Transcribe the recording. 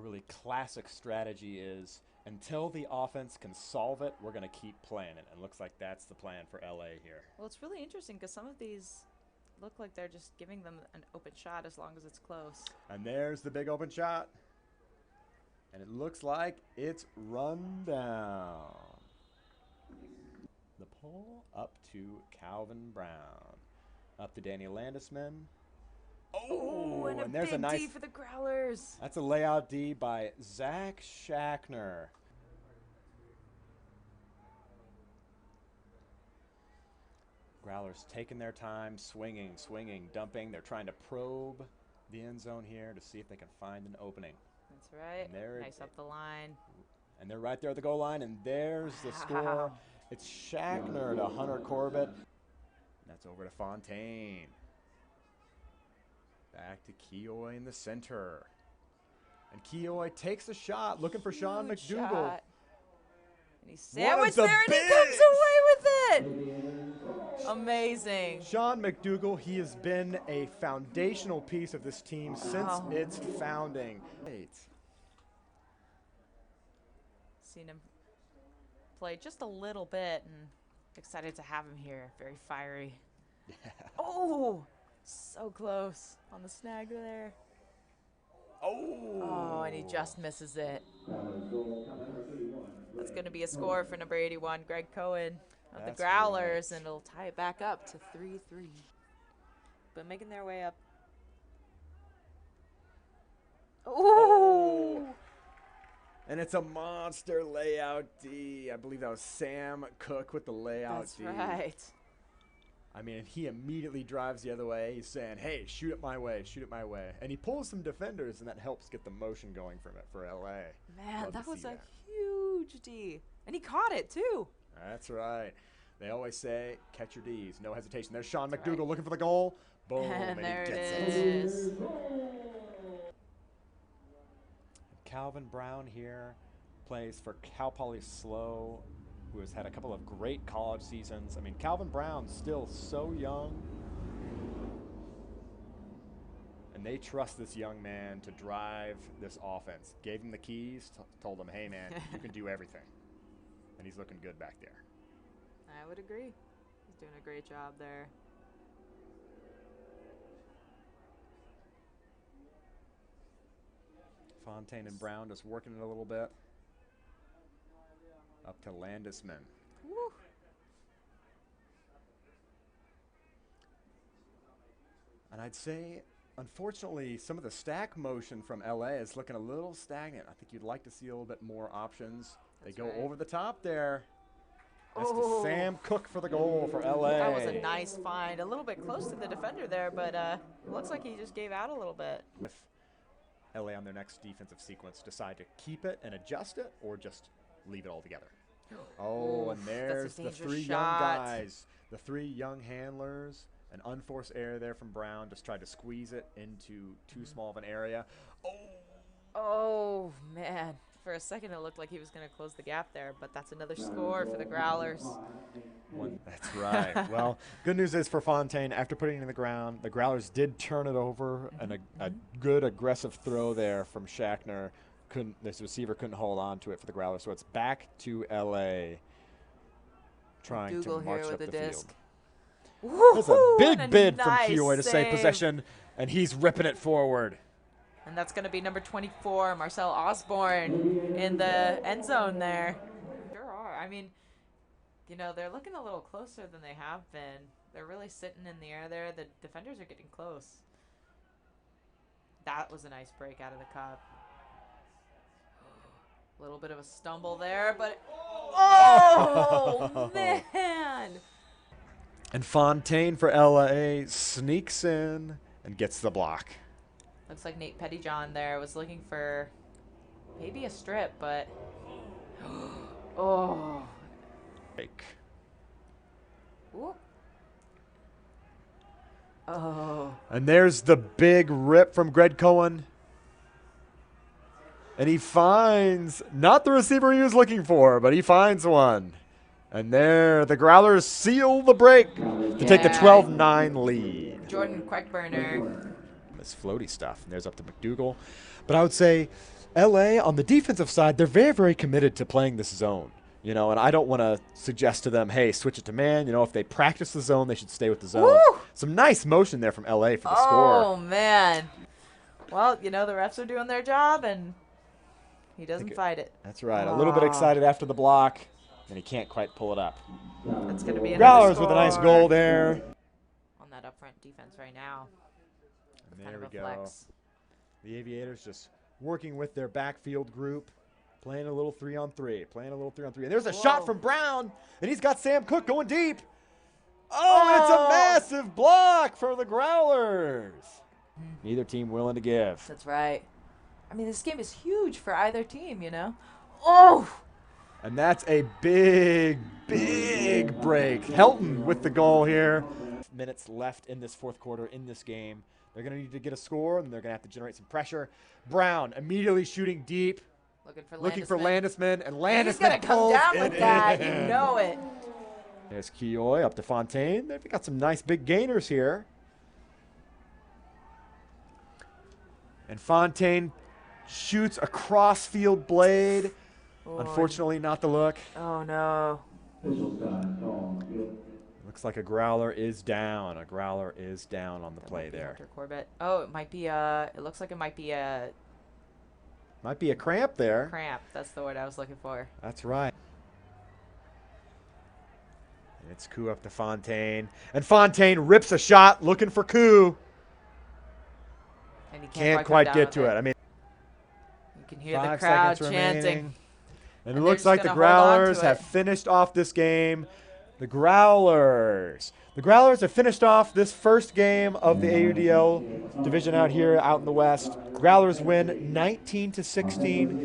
really classic strategy is until the offense can solve it, we're going to keep playing it. And looks like that's the plan for LA here. Well, it's really interesting because some of these look like they're just giving them an open shot as long as it's close. And there's the big open shot. And it looks like it's run down. The pull up to Calvin Brown. Up to Danny Landisman. Oh, and there's big a nice D for the Growlers. That's a layout D by Zach Schachner. Growlers taking their time, swinging, dumping. They're trying to probe the end zone here to see if they can find an opening. That's right. Nice up the line. And they're right there at the goal line, and there's the score. It's Schachner to Hunter Corbett. That's over to Fontaine. Back to Keoy in the center. And Keoy takes a shot, looking for Sean McDougal. Shot. And he's sandwiched there, and he comes away with it. Amazing. Sean McDougal, he has been a foundational piece of this team since its founding. Seen him play just a little bit, and excited to have him here. Very fiery. Yeah. Oh, so close on the snag there. Oh, and he just misses it. That's going to be a score for number 81, Greg Cohen of the Growlers, and it'll tie it back up to 3-3. But making their way up. Oh! And it's a monster layout D. I believe that was Sam Cook with the layout D. That's right. I mean, he immediately drives the other way. He's saying, hey, shoot it my way, shoot it my way. And he pulls some defenders, and that helps get the motion going from it for LA. Man, that was a huge D. And he caught it, too. That's right. They always say, catch your Ds, no hesitation. There's Sean McDougal looking for the goal. Boom, and there he gets it is. Calvin Brown here plays for Cal Poly Slow, who has had a couple of great college seasons. I mean, Calvin Brown's still so young. And they trust this young man to drive this offense. Gave him the keys, told him, hey, man, you can do everything. And he's looking good back there. I would agree. He's doing a great job there. Fontaine and Brown just working it a little bit. Up to Landisman. Woo. And I'd say, unfortunately, some of the stack motion from LA is looking a little stagnant. I think you'd like to see a little bit more options. They go over the top there. That's to Sam Cook for the goal for LA. That was a nice find. A little bit close to the defender there, but it looks like he just gave out a little bit. With LA on their next defensive sequence, decide to keep it and adjust it or just leave it all together. Oh, and there's the three young guys, the three young handlers. An unforced error there from Brown. Just tried to squeeze it into too small of an area. Oh, man. For a second, it looked like he was going to close the gap there, but that's another score for the Growlers. That's right. Well, good news is for Fontaine, after putting it in the ground, the Growlers did turn it over, and a good aggressive throw there from Schachner. This receiver couldn't hold on to it for the Growlers, so it's back to L.A. trying to march up the field. There's a big bid from Keoy to save possession, and he's ripping it forward. And that's going to be number 24, Marcel Osborne, in the end zone there. Sure are. I mean, you know, they're looking a little closer than they have been. They're really sitting in the air there. The defenders are getting close. That was a nice break out of the cup. A little bit of a stumble there, but oh, man. And Fontaine for LA sneaks in and gets the block. Looks like Nate Pettyjohn there was looking for maybe a strip, but oh. Ooh. Oh. And there's the big rip from Greg Cohen. And he finds not the receiver he was looking for, but he finds one. And there, the Growlers seal the break to take the 12-9 lead. Jordan Quackburner. this floaty stuff. And there's up to McDougal. But I would say LA, on the defensive side, they're very, very committed to playing this zone. You know, and I don't want to suggest to them, hey, switch it to man. You know, if they practice the zone, they should stay with the zone. Woo! Some nice motion there from LA for the score. Oh, man. Well, you know, the refs are doing their job, and he doesn't fight it. That's right. A little bit excited after the block, and he can't quite pull it up. That's going to be another Growlers score with a nice goal there. On that up front defense right now. And there we go. Flex. The Aviators just working with their backfield group. Playing a little 3-on-3. And there's a shot from Brown, and he's got Sam Cook going deep. Oh, it's a massive block for the Growlers. Neither team willing to give. That's right. I mean, this game is huge for either team, you know. Oh! And that's a big, big break. Helton with the goal here. Minutes left in this fourth quarter in this game. They're going to need to get a score, and they're going to have to generate some pressure. Brown immediately shooting deep. Looking for Landisman, and Landisman He's going to come down with that. You know it. There's Keoy up to Fontaine. They've got some nice big gainers here. And Fontaine shoots a cross-field blade. Oh, unfortunately, not the look. Oh, no. Looks like a Growler is down. A Growler is down on the play there. Corbett. Oh, it might be it looks like it might be a... Might be a cramp there. Cramp. That's the word I was looking for. That's right. And it's Koo up to Fontaine. And Fontaine rips a shot looking for Koo. And he can't quite get to it. I mean, you can hear the crowd chanting. And it looks like the Growlers have finished off this game. The Growlers have finished off this first game of the AUDL division out here out in the West. Growlers win 19-16.